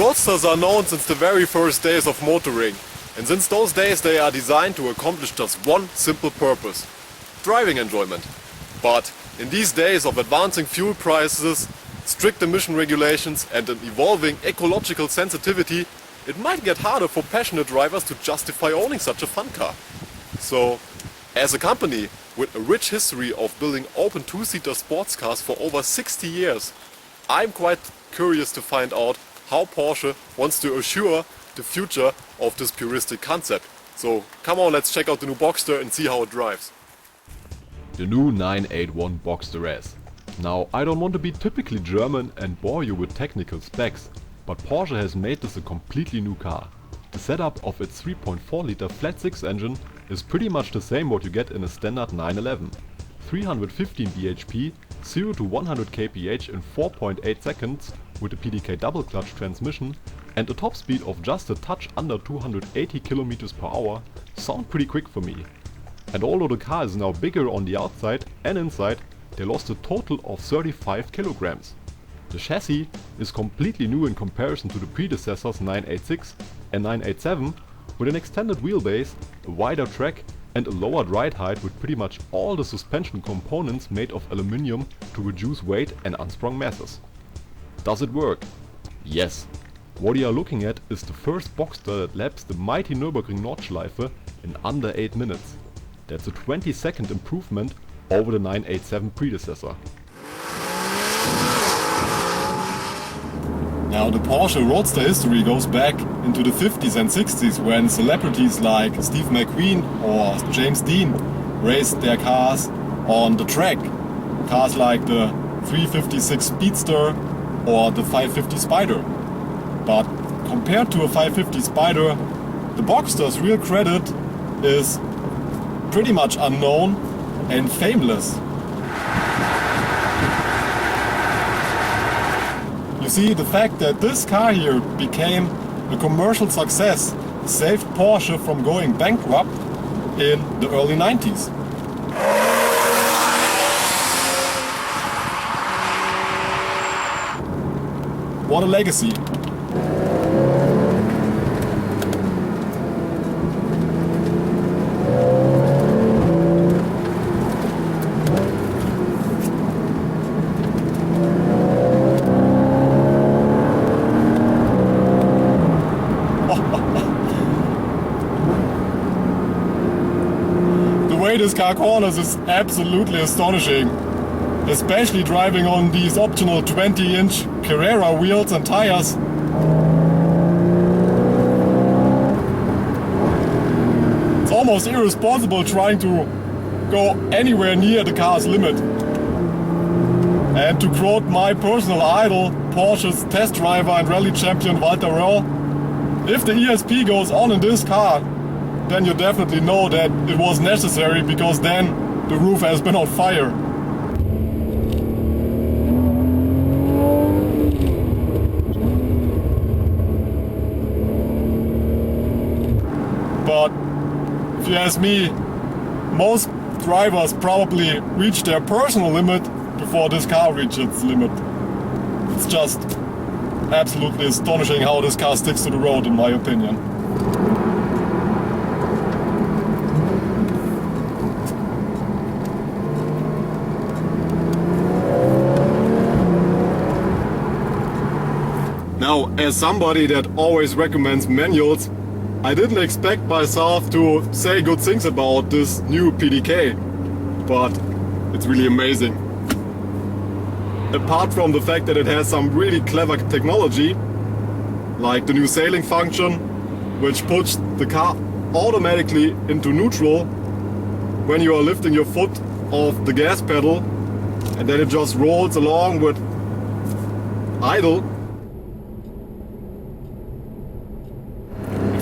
Roadsters are known since the very first days of motoring, and since those days they are designed to accomplish just one simple purpose: driving enjoyment. But in these days of advancing fuel prices, strict emission regulations and an evolving ecological sensitivity, it might get harder for passionate drivers to justify owning such a fun car. So, as a company with a rich history of building open two-seater sports cars for over 60 years, I'm quite curious to find out how Porsche wants to assure the future of this puristic concept. So come on, let's check out the new Boxster and see how it drives. The new 981 Boxster S. Now, I don't want to be typically German and bore you with technical specs, but Porsche has made this a completely new car. The setup of its 3.4 liter flat-six engine is pretty much the same what you get in a standard 911. 315 bhp, 0 to 100 kph in 4.8 seconds with a PDK double clutch transmission and a top speed of just a touch under 280 km per hour sound pretty quick for me. And although the car is now bigger on the outside and inside, they lost a total of 35 kilograms. The chassis is completely new in comparison to the predecessors 986 and 987, with an extended wheelbase, a wider track and a lowered ride height with pretty much all the suspension components made of aluminium to reduce weight and unsprung masses. Does it work? Yes. What you are looking at is the first Boxster that laps the mighty Nürburgring Nordschleife in under 8 minutes. That's a 20-second improvement over the 987 predecessor. Now, the Porsche Roadster history goes back into the 50s and 60s, when celebrities like Steve McQueen or James Dean raced their cars on the track. Cars like the 356 Speedster or the 550 Spider. But compared to a 550 Spider, the Boxster's real credit is pretty much unknown and fameless. You see, the fact that this car here became a commercial success saved Porsche from going bankrupt in the early 90s. What a legacy! The way this car corners is absolutely astonishing, especially driving on these optional 20-inch Carrera wheels and tires. It's almost irresponsible trying to go anywhere near the car's limit. And to quote my personal idol, Porsche's test driver and rally champion Walter Röhrl, if the ESP goes on in this car, then you definitely know that it was necessary, because then the roof has been on fire. But if you ask me, most drivers probably reach their personal limit before this car reaches its limit. It's just absolutely astonishing how this car sticks to the road, in my opinion. Now, as somebody that always recommends manuals, I didn't expect myself to say good things about this new PDK, but it's really amazing. Apart from the fact that it has some really clever technology, like the new sailing function, which puts the car automatically into neutral when you are lifting your foot off the gas pedal, and then it just rolls along with idle.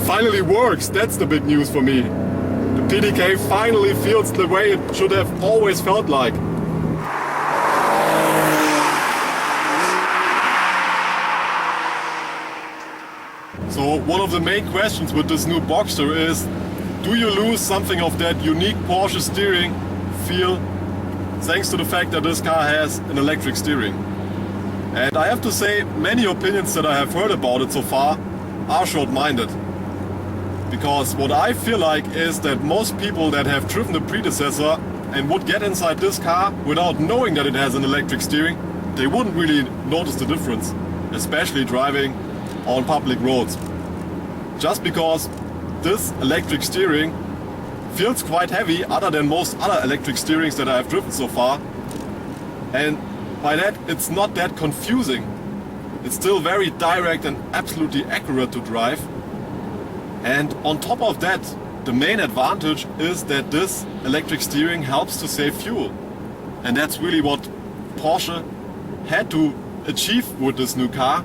Finally works, that's the big news for me. The PDK finally feels the way it should have always felt like. So one of the main questions with this new Boxster is, do you lose something of that unique Porsche steering feel thanks to the fact that this car has an electric steering? And I have to say, many opinions that I have heard about it so far are short-minded. Because what I feel like is that most people that have driven the predecessor and would get inside this car without knowing that it has an electric steering, they wouldn't really notice the difference, especially driving on public roads. Just because this electric steering feels quite heavy, other than most other electric steerings that I have driven so far. And by that, it's not that confusing. It's still very direct and absolutely accurate to drive. And on top of that, the main advantage is that this electric steering helps to save fuel. And that's really what Porsche had to achieve with this new car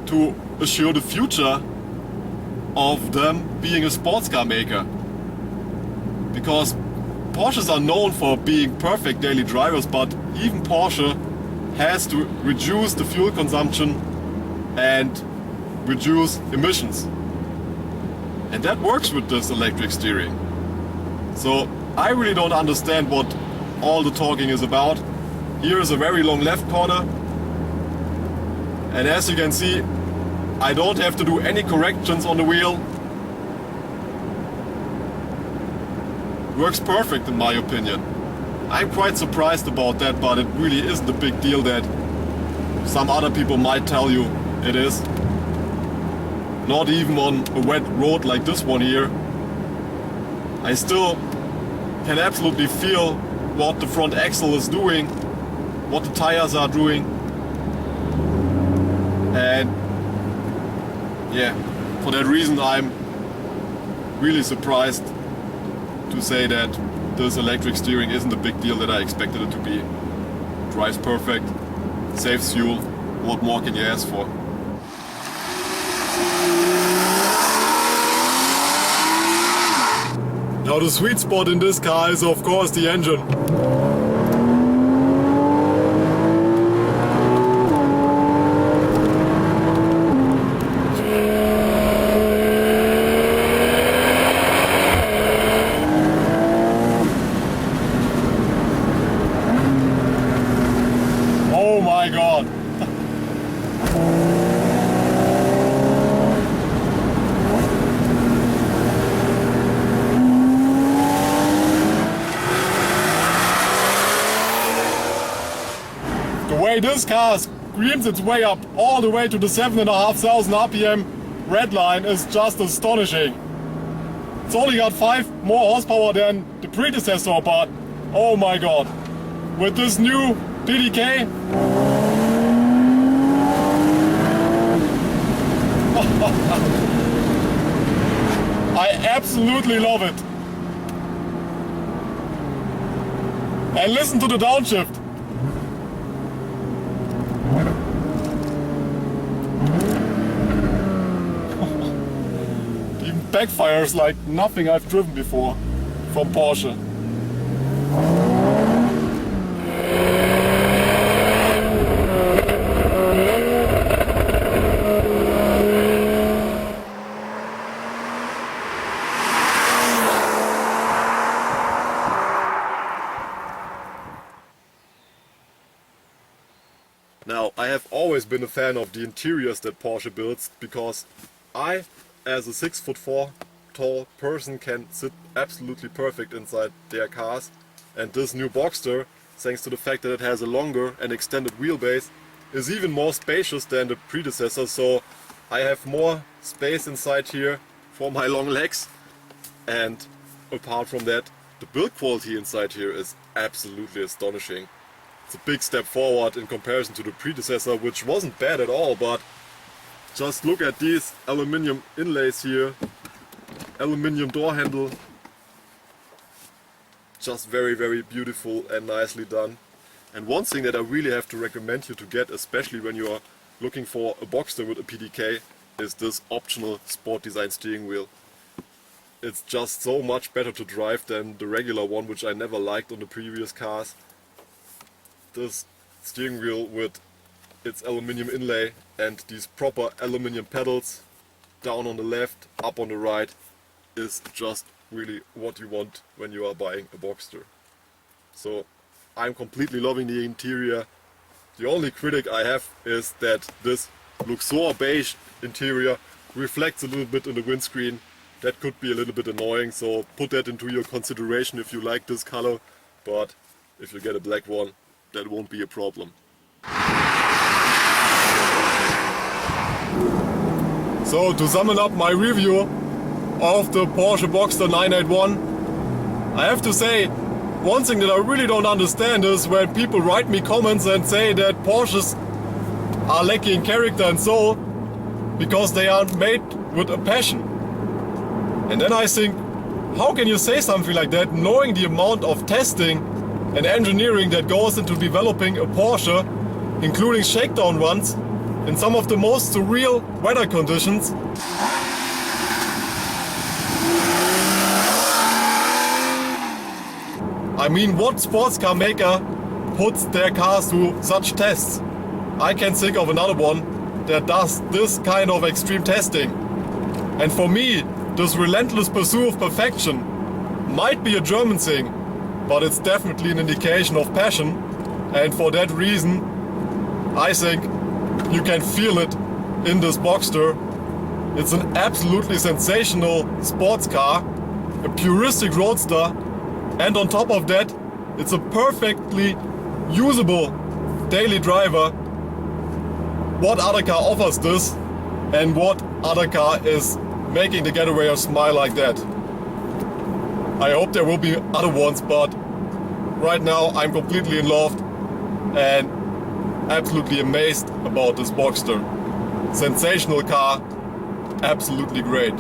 to assure the future of them being a sports car maker. Because Porsches are known for being perfect daily drivers, but even Porsche has to reduce the fuel consumption and reduce emissions. And that works with this electric steering. So I really don't understand what all the talking is about. Here is a very long left corner. And as you can see, I don't have to do any corrections on the wheel. Works perfect in my opinion. I'm quite surprised about that, but it really isn't a big deal that some other people might tell you it is. Not even on a wet road like this one here. I still can absolutely feel what the front axle is doing, what the tires are doing. And yeah, for that reason I'm really surprised to say that this electric steering isn't a big deal that I expected it to be. Drives perfect, saves fuel. What more can you ask for? Now the sweet spot in this car is of course the engine. Oh my god! The way this car screams its way up all the way to the 7,500 RPM red line is just astonishing. It's only got 5 more horsepower than the predecessor, but oh my god. With this new PDK, I absolutely love it. And listen to the downshift. Even backfires like nothing I've driven before from Porsche. Now, I have always been a fan of the interiors that Porsche builds because I, as a 6'4" tall person, can sit absolutely perfect inside their cars. And this new Boxster, thanks to the fact that it has a longer and extended wheelbase, is even more spacious than the predecessor, so I have more space inside here for my long legs. And apart from that, the build quality inside here is absolutely astonishing. It's a big step forward in comparison to the predecessor, which wasn't bad at all, but just look at these aluminium inlays here, aluminium door handle, just very, very beautiful and nicely done. And one thing that I really have to recommend you to get, especially when you are looking for a Boxster with a PDK, is this optional sport design steering wheel. It's just so much better to drive than the regular one, which I never liked on the previous cars. This steering wheel with its aluminium inlay and these proper aluminium pedals down on the left, up on the right, is just really what you want when you are buying a Boxster. So I'm completely loving the interior. The only critic I have is that this Luxor beige interior reflects a little bit in the windscreen. That could be a little bit annoying, so put that into your consideration if you like this color, but if you get a black one, that won't be a problem. So to sum up my review of the Porsche Boxster 981, I have to say, one thing that I really don't understand is when people write me comments and say that Porsches are lacking character and soul because they are made with a passion. And then I think, how can you say something like that knowing the amount of testing and engineering that goes into developing a Porsche, including shakedown runs in some of the most surreal weather conditions? I mean, what sports car maker puts their cars through such tests? I can think of another one that does this kind of extreme testing. And for me, this relentless pursuit of perfection might be a German thing, but it's definitely an indication of passion. And for that reason, I think you can feel it in this Boxster. It's an absolutely sensational sports car, a puristic roadster, and on top of that, it's a perfectly usable daily driver. What other car offers this? And what other car is making the Getawayer smile like that? I hope there will be other ones, but right now I'm completely in love and absolutely amazed about this Boxster. Sensational car, absolutely great.